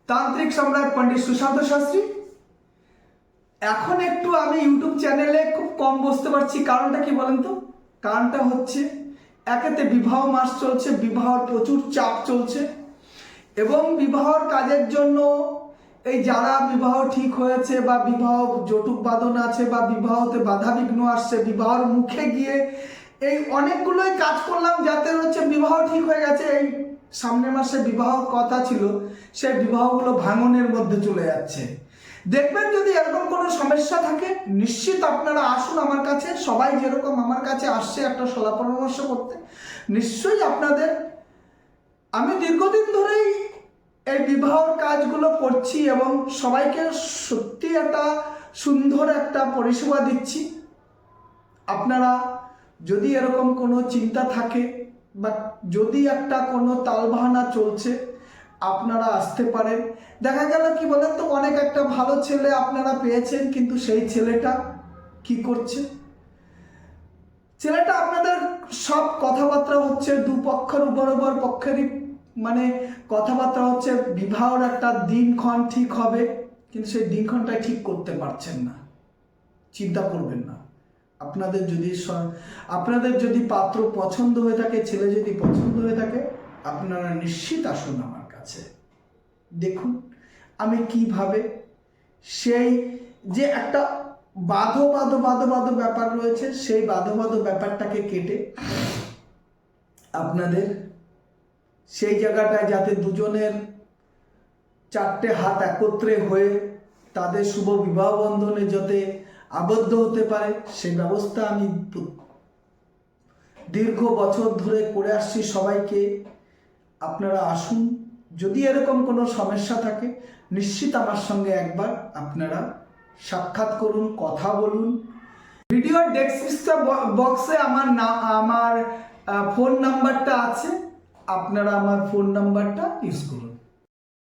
তান্ত্রিক সম্রাট পণ্ডিত সুশান্ত শাস্ত্রী। এখন একটু আমি ইউটিউব চ্যানেলে খুব কম বসতে পারছি, কারণটা কি বলেন তো? কারণটা হচ্ছে একেতে বিবাহ মাস চলছে, বিবাহর প্রচুর চাপ চলছে এবং বিবাহর কাজের জন্য এই যারা বিবাহ ঠিক হয়েছে বা বিবাহ জটুক বাঁধন আছে বা বিবাহতে বাধা বিঘ্ন আসছে, বিবাহর মুখে গিয়ে এই অনেকগুলোই কাজ করলাম যাতে হচ্ছে বিবাহ ঠিক হয়ে গেছে, এই সামনের মাসে বিবাহ কথা ছিল, সেই বিবাহগুলো ভাঙনের মধ্যে চলে যাচ্ছে। দেখবেন যদি এরকম কোনো সমস্যা থাকে নিশ্চিত আপনারা আসুন আমার কাছে। সবাই যেরকম আমার কাছে আসছে একটা সলা পরামর্শ করতে, নিশ্চয়ই আপনাদের আমি দীর্ঘদিন ধরেই এই বিবাহর কাজগুলো করছি এবং সবাইকে সত্যি একটা সুন্দর একটা পরিষেবা দিচ্ছি। আপনারা যদি এরকম কোনো চিন্তা থাকে বা যদি একটা কোনো তালবাহানা চলছে, আপনারা আসতে পারেন। দেখা গেল কি বলেন তো, অনেক একটা ভালো ছেলে আপনারা পেয়েছেন, কিন্তু সেই ছেলেটা কি করছে, ছেলেটা আপনাদের সব কথাবার্তা হচ্ছে দুপক্ষের উপর পক্ষেরই মানে কথাবার্তা হচ্ছে বিবাহর একটা দিনক্ষণ ঠিক হবে, কিন্তু সেই দিনক্ষণটা ঠিক করতে পারছেন না। চিন্তা করবেন না। আপনাদের যদি পাত্র পছন্দ হয়ে থাকে, ছেলে যদি পছন্দ হয়ে থাকে, আপনারা নিশ্চিত আসুন আমার কাছে। দেখুন আমি কিভাবে সেই যে একটা বাধো ব্যাপার রয়েছে, সেই বাধো ব্যাপারটাকে কেটে আপনাদের সেই জায়গাটায় যাতে দুজনের চারটে হাত একত্রে হয়ে তাদের শুভ বিবাহ বন্ধনে যাতে আবদ্ধ হতে পারে, সেই ব্যবস্থা আমি দীর্ঘ বছর ধরে করে আসছি সবাইকে। আপনারা আসুন, যদি এরকম কোনো সমস্যা থাকে নিশ্চিত আমার সঙ্গে একবার আপনারা সাক্ষাৎ করুন, কথা বলুন। ভিডিওর ডেসক্রিপশন বক্সে আমার ফোন নাম্বারটা আছে, আপনারা আমার ফোন নাম্বারটা ইউজ করুন।